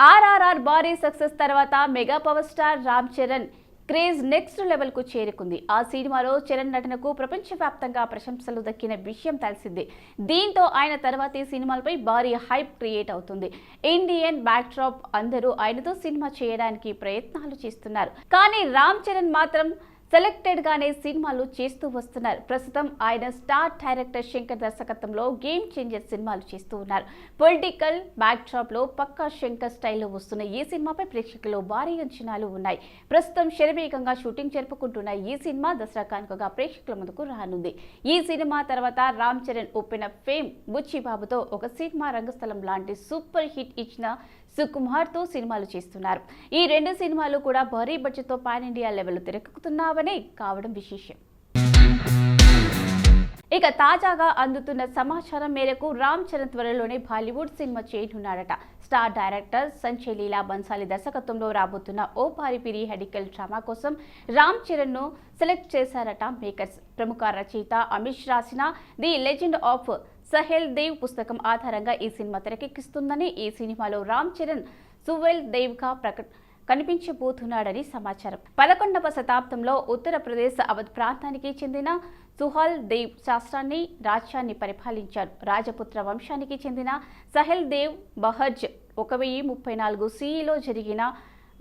ఆర్ఆర్ఆర్ భారీ సక్సెస్ తర్వాత mega power star Ram Charan craze next level కు చేరుకుంది. ఆ సినిమాలో చరణ్ నటనకు ప్రపంచవ్యాప్తంగా ప్రశంసలు దక్కిన విషయం తెలిసిందే. దీంతో ఆయన తర్వాతి సినిమాలపై భారీ హైప్ క్రియేట్ అవుతుంది. ఇండియన్ బ్యాక్ డ్రాప్ అందరూ ఆయనతో సినిమా చేయడానికి ప్రయత్నాలు చేస్తున్నారు. కానీ రామ్ చరణ్ మాత్రం సెలెక్టెడ్ గానే సినిమాలు చేస్తూ వస్తున్నారు. ప్రస్తుతం ఆయన స్టార్ డైరెక్టర్ శంకర్ దర్శకత్వంలో గేమ్ చేంజర్ సినిమాలు చేస్తూ ఉన్నారు. పొలిటికల్ బ్యాక్ డ్రాప్ లో పక్కా శంకర్ స్టైల్లో వస్తున్న ఈ సినిమాపై ప్రేక్షకుల్లో భారీ అంచనాలు ఉన్నాయి. ప్రస్తుతం శరవేగంగా షూటింగ్ జరుపుకుంటున్న ఈ సినిమా దసరా కానుకగా ప్రేక్షకుల ముందుకు రానుంది. ఈ సినిమా తర్వాత Ram Charan open up fame బుచ్చిబాబుతో ఒక సినిమా రంగస్థలం లాంటి సూపర్ హిట్ ఇచ్చిన సుకుమార్ తో సినిమాలు చేస్తున్నారు. ఈ రెండు సినిమాలు కూడా భారీ బడ్జెట్ తో పాన్ ఇండియా లెవెల్ తెరకెక్కుతున్నావనే కావడం విశేషం. ఇక తాజాగా అందుతున్న సమాచారం మేరకు రామ్ చరణ్ త్వరలోనే బాలీవుడ్ సినిమా చేయనున్నాడట. స్టార్ డైరెక్టర్ సంజయ్ లీలా బన్సాలి దర్శకత్వంలో రాబోతున్న ఓ భారీ పీరియాడికల్ డ్రామా కోసం రామ్ చరణ్ ను సెలెక్ట్ చేశారట మేకర్స్. ప్రముఖ రచయిత అమిష్ రాసిన the legend of Suheldev పుస్తకం ఆధారంగా ఈ సినిమా తెరకెక్కిస్తుందని, ఈ సినిమాలో రామ్ చరణ్ సుహెల్ దేవ్ గా కనిపించబోతున్నాడని సమాచారం. 11వ శతాబ్దంలో ఉత్తరప్రదేశ్ అవధ్ ప్రాంతానికి చెందిన సుహెల్ దేవ్ రాజ్యాన్ని పరిపాలించారు. రాజపుత్ర వంశానికి చెందిన సహెల్ దేవ్ బహజ్ 1034 CEలో జరిగిన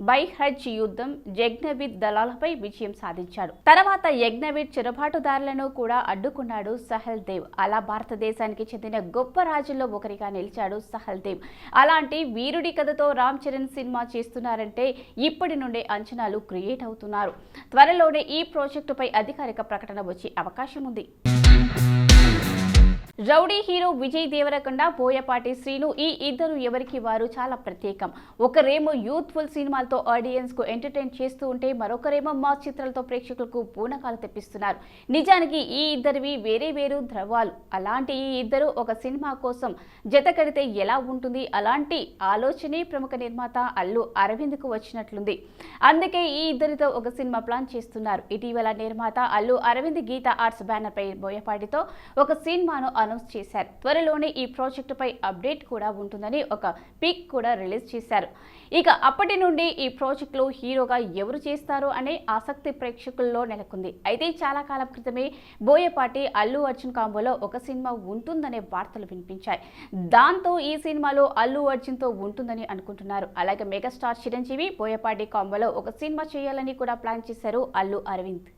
బైహజ్ యుద్ధం యజ్ఞవిద్ దళాలపై విజయం సాధించాడు. తర్వాత యజ్ఞవిద్ చెరబాటుదారులను కూడా అడ్డుకున్నాడు సహెల్ దేవ్. అలా భారతదేశానికి చెందిన గొప్ప రాజుల్లో ఒకరిగా నిలిచాడు సహెల్ దేవ్. అలాంటి వీరుడి కథతో రామ్ చరణ్ సినిమా చేస్తున్నారంటే ఇప్పటి నుండే అంచనాలు క్రియేట్ అవుతున్నారు. త్వరలోనే ఈ ప్రాజెక్టుపై అధికారిక ప్రకటన వచ్చే అవకాశం ఉంది. రౌడీ హీరో విజయ్ దేవరకొండ, బోయపాటి శ్రీను ఈ ఇద్దరు ఎవరికి వారు చాలా ప్రత్యేకం. ఒకరేమో యూత్ఫుల్ సినిమాలతో ఆడియన్స్ కు ఎంటర్టైన్ చేస్తూ ఉంటే మరొకరేమో మాస్ చిత్రాలతో ప్రేక్షకులకు పూనకాలు తెప్పిస్తున్నారు. నిజానికి ఈ ఇద్దరివి వేరే వేరు ధ్రువాలు. అలాంటి ఈ ఇద్దరు ఒక సినిమా కోసం జత కడితే ఎలా ఉంటుంది, అలాంటి ఆలోచనే ప్రముఖ నిర్మాత అల్లు అరవింద్ కు వచ్చినట్లుంది. అందుకే ఈ ఇద్దరితో ఒక సినిమా ప్లాన్ చేస్తున్నారు. ఇటీవల నిర్మాత అల్లు అరవింద్ గీతా ఆర్ట్స్ బ్యానర్ పై బోయపాటితో ఒక సినిమాను అనౌన్స్ చేశారు. త్వరలోనే ఈ ప్రాజెక్టు పై అప్డేట్ కూడా ఉంటుందని ఒక పిక్ కూడా రిలీజ్ చేశారు. ఇక అప్పటి నుండి ఈ ప్రాజెక్ట్ లో హీరోగా ఎవరు చేస్తారు అనే ఆసక్తి ప్రేక్షకుల్లో నెలకొంది. అయితే చాలా కాలం క్రితమే బోయపాటి అల్లు అర్జున్ కాంబోలో ఒక సినిమా ఉంటుందనే వార్తలు వినిపించాయి. దాంతో ఈ సినిమాలో అల్లు అర్జున్ తో ఉంటుందని అనుకుంటున్నారు. అలాగే మెగాస్టార్ చిరంజీవి బోయపాటి కాంబోలో ఒక సినిమా చేయాలని కూడా ప్లాన్ చేశారు అల్లు అరవింద్.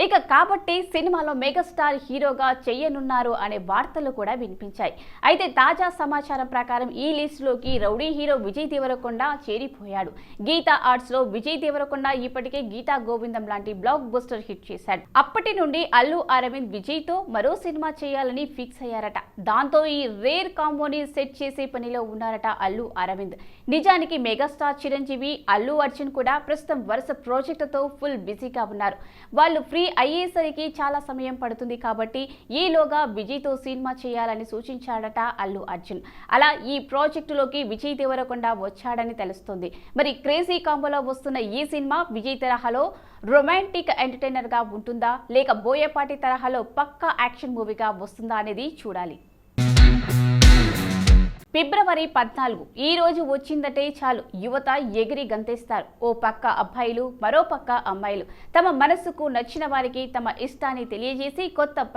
ఇక కాబట్టి సినిమాలో మెగాస్టార్ హీరోగా చేయనున్నారు అనే వార్తలు కూడా వినిపించాయి. అయితే తాజా సమాచారం ప్రకారం ఈ లిస్టులోకి రౌడీ హీరో విజయ్ దేవరకొండ చేరిపోయాడు. గీతా ఆర్ట్స్ లో విజయ్ దేవరకొండ ఇప్పటికే గీతా గోవిందం లాంటి బ్లాక్ బస్టర్ హిట్ చేశాడు. అప్పటి నుండి అల్లు అరవింద్ విజయ్ తో మరో సినిమా చేయాలని ఫిక్స్ అయ్యారట. దాంతో ఈ రేర్ కాంబోని సెట్ చేసే పనిలో ఉన్నారట అల్లు అరవింద్. నిజానికి మెగాస్టార్ చిరంజీవి, అల్లు అర్జున్ కూడా ప్రస్తుతం వరుస ప్రాజెక్టుతో ఫుల్ బిజీగా ఉన్నారు. వాళ్ళు ఫ్రీ అయ్యేసరికి చాలా సమయం పడుతుంది కాబట్టి ఈలోగా విజయ్ తో సినిమా చేయాలని సూచించాడట అల్లు అర్జున్. అలా ఈ ప్రాజెక్టులోకి విజయ్ దేవరకొండ వచ్చాడని తెలుస్తుంది. మరి క్రేజీ కాంబోలో వస్తున్న ఈ సినిమా విజయ్ తరహాలో రొమాంటిక్ ఎంటర్టైనర్ గా ఉంటుందా, లేక బోయపాటి తరహాలో పక్కా యాక్షన్ మూవీగా వస్తుందా అనేది చూడాలి. ఫిబ్రవరి 14 ఈ రోజు వచ్చిందంటే చాలు యువత ఎగిరి గంతేస్తారు. ఓ పక్క అబ్బాయిలు, మరో పక్క అమ్మాయిలు తమ మనసుకు నచ్చిన వారికి తమ ఇష్టాన్ని తెలియజేసి కొత్త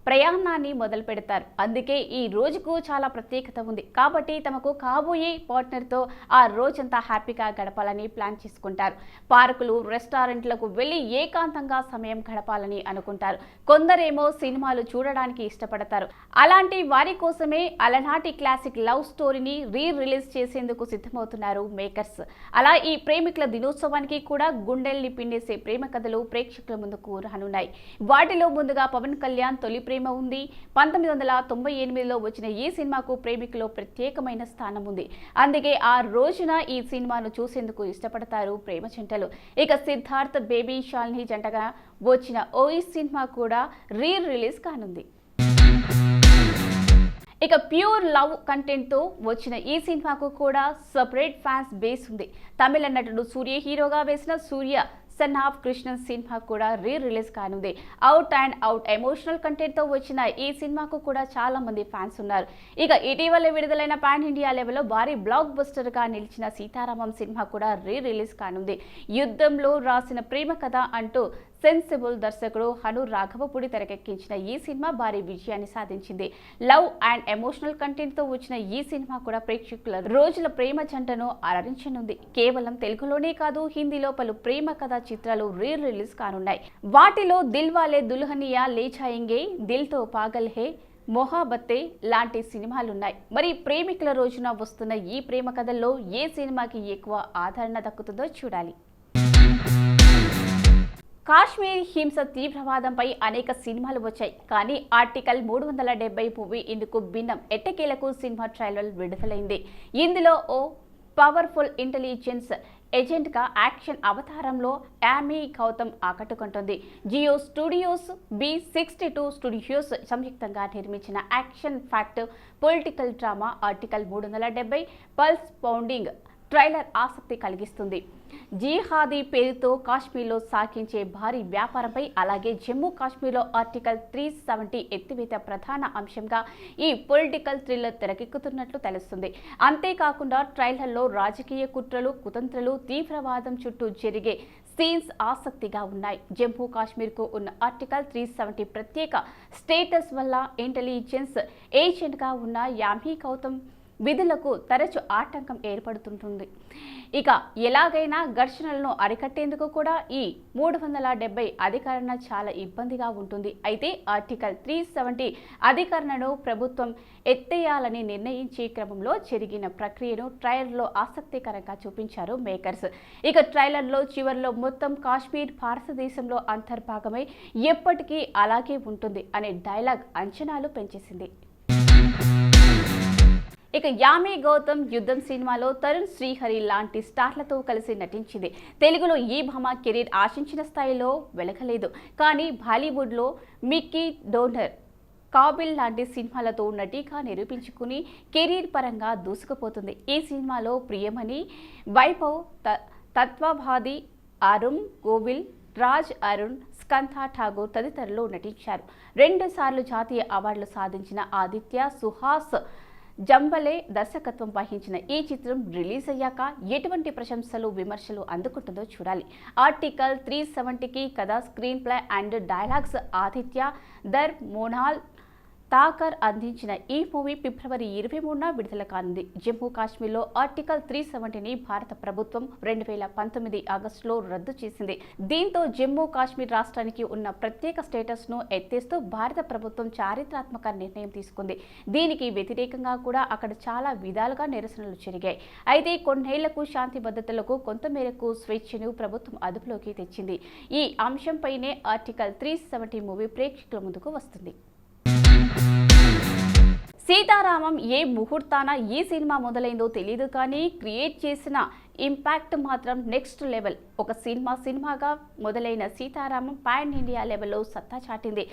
ప్రయాణాన్ని మొదలు పెడతారు. అందుకే ఈ రోజుకు చాలా ప్రత్యేకత ఉంది. కాబట్టి తమకు కాబోయే పార్ట్నర్తో ఆ రోజంతా హ్యాపీగా గడపాలని ప్లాన్ చేసుకుంటారు. పార్కులు, రెస్టారెంట్లకు వెళ్ళి ఏకాంతంగా సమయం గడపాలని అనుకుంటారు. కొందరేమో సినిమాలు చూడడానికి ఇష్టపడతారు. అలాంటి వారి కోసమే అలనాటి క్లాసిక్ లవ్ స్టోరీని రిలీజ్ చేసేందుకు సిద్ధమవుతున్నారు మేకర్స్. అలా ఈ ప్రేమికుల దినోత్సవానికి కూడా గుండెల్ని పిండేసే ప్రేమ కథలు ప్రేక్షకుల ముందుకు రానున్నాయి. వాటిలో ముందుగా పవన్ కళ్యాణ్ తొలి ప్రేమ ఉంది. 1998లో వచ్చిన ఈ సినిమాకు ప్రేమికులో ప్రత్యేకమైన స్థానం ఉంది. అందుకే ఆ రోజున ఈ సినిమాను చూసేందుకు ఇష్టపడతారు ప్రేమ జంటలు. ఇక సిద్ధార్థ్, బేబీ శాలిని జంటగా వచ్చిన ఓ సినిమా కూడా రిలీజ్ కానుంది. ఇక ప్యూర్ లవ్ కంటెంట్ తో వచ్చిన ఈ సినిమాకు కూడా సెపరేట్ ఫ్యాన్స్ బేస్ ఉంది. తమిళ నటుడు సూర్య హీరోగా వేసిన సూర్య సన్ ఆఫ్ కృష్ణ సినిమా కూడా రిలీజ్ కానుంది. Out and out emotional content తో వచ్చిన ఈ సినిమాకు కూడా చాలా మంది ఫ్యాన్స్ ఉన్నారు. ఇక ఇటీవల విడుదలైన పాన్ ఇండియా లెవెల్లో భారీ బ్లాక్ బస్టర్ గా నిలిచిన సీతారామం సినిమా కూడా రిలీజ్ కానుంది. యుద్ధంలో రాసిన ప్రేమ కథ అంటూ సెన్సిబుల్ దర్శకుడు హను రాఘవపూడి తెరకెక్కించిన ఈ సినిమా భారీ విజయాన్ని సాధించింది. లవ్ అండ్ ఎమోషనల్ కంటెంట్ తో వచ్చిన ఈ సినిమా కూడా ప్రేక్షకుల రోజుల ప్రేమ జంటను అలరించనుంది. కేవలం తెలుగులోనే కాదు, హిందీలో పలు ప్రేమ కథా చిత్రాలు రిలీజ్ కానున్నాయి. వాటిలో దిల్వాలే దుల్హనియా లే జాయేంగే, దిల్ తో పాగల్ హే, మొహాబత్తే లాంటి సినిమాలున్నాయి. మరి ప్రేమికుల రోజున వస్తున్న ఈ ప్రేమ కథల్లో ఏ సినిమాకి ఎక్కువ ఆదరణ దక్కుతుందో చూడాలి. కాశ్మీర్ హింస తీవ్రవాదంపై అనేక సినిమాలు వచ్చాయి, కానీ ఆర్టికల్ 370 మూవీ ఇందుకు భిన్నం. ఎట్టకేలకు సినిమా ట్రైలర్ విడుదలైంది. ఇందులో ఓ పవర్ఫుల్ ఇంటెలిజెన్స్ ఏజెంట్ గా యాక్షన్ అవతారంలో యామీ గౌతమ్ ఆకట్టుకుంటుంది. జియో స్టూడియోస్, B62 స్టూడియోస్ సంయుక్తంగా నిర్మించిన action fact political drama article 370 pulse pounding trailer ఆసక్తి కలిగిస్తుంది. జిహాదీ పేరుతో కాశ్మీర్లో సాగించే భారీ వ్యాపారంపై, అలాగే జమ్మూ కాశ్మీర్లో ఆర్టికల్ 370 ఎత్తివేత ప్రధాన అంశంగా ఈ పొలిటికల్ థ్రిల్లర్ తెరకెక్కుతున్నట్లు తెలుస్తుంది. అంతేకాకుండా ట్రైలర్లో రాజకీయ కుట్రలు, కుతంత్రాలు, తీవ్రవాదం చుట్టూ జరిగే సీన్స్ ఆసక్తిగా ఉన్నాయి. జమ్మూ కాశ్మీర్కు ఉన్న ఆర్టికల్ 370 ప్రత్యేక స్టేటస్ వల్ల ఇంటెలిజెన్స్ ఏజెంట్గా ఉన్న యామీ గౌతమ్ విధులకు తరచు ఆటంకం ఏర్పడుతుంటుంది. ఇక ఎలాగైనా ఘర్షణలను అరికట్టేందుకు కూడా ఈ 370 అధికరణ చాలా ఇబ్బందిగా ఉంటుంది. అయితే ఆర్టికల్ 370 అధికరణను ప్రభుత్వం ఎత్తేయాలని నిర్ణయించే క్రమంలో జరిగిన ప్రక్రియను ట్రైలర్లో ఆసక్తికరంగా చూపించారు మేకర్స్. ఇక ట్రైలర్లో చివర్లో మొత్తం కాశ్మీర్ భారతదేశంలో అంతర్భాగమై ఎప్పటికీ అలాగే ఉంటుంది అనే డైలాగ్ అంచనాలు పెంచేసింది. ఇక యామీ గౌతమ్ యుద్ధం సినిమాలో తరుణ్ శ్రీహరి లాంటి స్టార్లతో కలిసి నటించింది. తెలుగులో ఈ భామ కెరీర్ ఆశించిన స్థాయిలో వెలగలేదు, కానీ బాలీవుడ్లో మిక్కీ డోనర్, కాబిల్ లాంటి సినిమాలతో నటిగా నిరూపించుకుని కెరీర్ పరంగా దూసుకుపోతుంది. ఈ సినిమాలో ప్రియమణి, వైభవ్, తత్వభాది, అరుణ్ గోవిల్, రాజ్ అరుణ్, స్కంధా ఠాగూర్ తదితరులు నటించారు. 2 సార్లు జాతీయ అవార్డులు సాధించిన ఆదిత్య సుహాస్ జంబలే దర్శకత్వం వహించిన ఈ చిత్రం రిలీజ్ అయ్యాక ఎటువంటి ప్రశంసలు, విమర్శలు అందుకుంటుందో చూడాలి. ఆర్టికల్ 370కి కథ, screen play and dialogues Aditya Dhar Monal Thakar అందించిన ఈ మూవీ ఫిబ్రవరి 23న విడుదల కానుంది. జమ్మూ కాశ్మీర్లో ఆర్టికల్ 370ని భారత ప్రభుత్వం 2019 ఆగస్టులో రద్దు చేసింది. దీంతో జమ్మూ కాశ్మీర్ రాష్ట్రానికి ఉన్న ప్రత్యేక స్టేటస్ను ఎత్తేస్తూ భారత ప్రభుత్వం చారిత్రాత్మక నిర్ణయం తీసుకుంది. దీనికి వ్యతిరేకంగా కూడా అక్కడ చాలా విధాలుగా నిరసనలు జరిగాయి. అయితే కొన్నేళ్లకు శాంతి భద్రతలకు కొంతమేరకు స్వేచ్ఛను ప్రభుత్వం అదుపులోకి తెచ్చింది. ఈ అంశంపైనే ఆర్టికల్ 370 మూవీ ప్రేక్షకుల ముందుకు వస్తుంది. సీతారామం ఏ ముహూర్తాన ఈ సినిమా మొదలైందో తెలియదు, కానీ క్రియేట్ చేసిన ఇంపాక్ట్ మాత్రం నెక్స్ట్ లెవెల్. ఒక సినిమాగా మొదలైన సీతారామం పాన్ ఇండియా లెవెల్లో సత్తా చాటింది.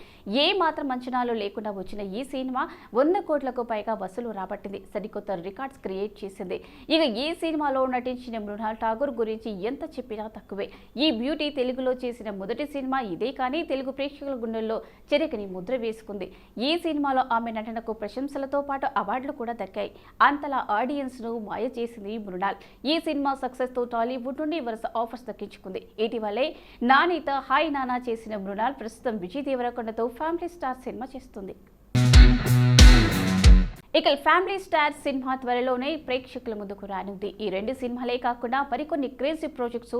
ఏ మాత్రం అంచనాలు లేకుండా వచ్చిన ఈ సినిమా 100 కోట్లకు పైగా వసూలు రాబట్టింది. సరికొత్త రికార్డ్స్ క్రియేట్ చేసింది. ఇక ఈ సినిమాలో నటించిన మృణాల్ ఠాగూర్ గురించి ఎంత చెప్పినా తక్కువే. ఈ బ్యూటీ తెలుగులో చేసిన మొదటి సినిమా ఇదే, కానీ తెలుగు ప్రేక్షకుల గుండెల్లో చెరకని ముద్ర వేసుకుంది. ఈ సినిమాలో ఆమె నటనకు ప్రశంసలతో పాటు అవార్డులు కూడా దక్కాయి. అంతలా ఆడియన్స్ ను మాయ చేసింది మృణాల్. ఈ సినిమా సక్సెస్ తో టాలీవుడ్ నుండి వరుస ఆఫర్స్ దక్కించుకుంది. ఇటీవలే నానితో హాయ్ నానా చేసిన మృణాల్ ప్రస్తుతం విజయ్ దేవరకొండతో ఫ్యామిలీ స్టార్ సినిమా చేస్తుంది. ఇక ఫ్యామిలీ స్టార్ సినిమా త్వరలోనే ప్రేక్షకుల ముందుకు రానుంది. ఈ 2 సినిమాలే కాకుండా మరికొన్ని క్రేజీ ప్రాజెక్ట్స్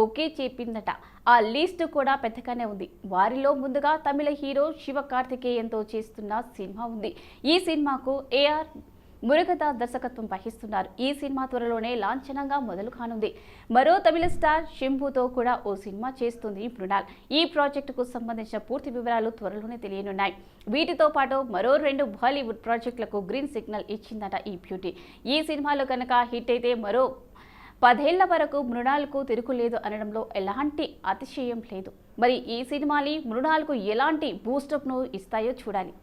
ఓకే చెప్పిందట. ఆ లిస్ట్ కూడా పెద్దగానే ఉంది. వారిలో ముందుగా తమిళ హీరో శివకార్తికేయన్తో చేస్తున్న సినిమా ఉంది. ఈ సినిమాకు ఏఆర్ మురుగదాస్ దర్శకత్వం వహిస్తున్నారు. ఈ సినిమా త్వరలోనే లాంఛనంగా మొదలు కానుంది. మరో తమిళ స్టార్ శంభుతో కూడా ఓ సినిమా చేస్తుంది మృణాల్. ఈ ప్రాజెక్టుకు సంబంధించిన పూర్తి వివరాలు త్వరలోనే తెలియనున్నాయి. వీటితో పాటు మరో 2 బాలీవుడ్ ప్రాజెక్టులకు గ్రీన్ సిగ్నల్ ఇచ్చిందట ఈ బ్యూటీ. ఈ సినిమాలో కనుక హిట్ అయితే మరో 10 ఏళ్ల వరకు మృణాల్కు తిరుగులేదు అనడంలో ఎలాంటి అతిశయం లేదు. మరి ఈ సినిమాలు మృణాల్కు ఎలాంటి బూస్టప్ను ఇస్తాయో చూడాలి.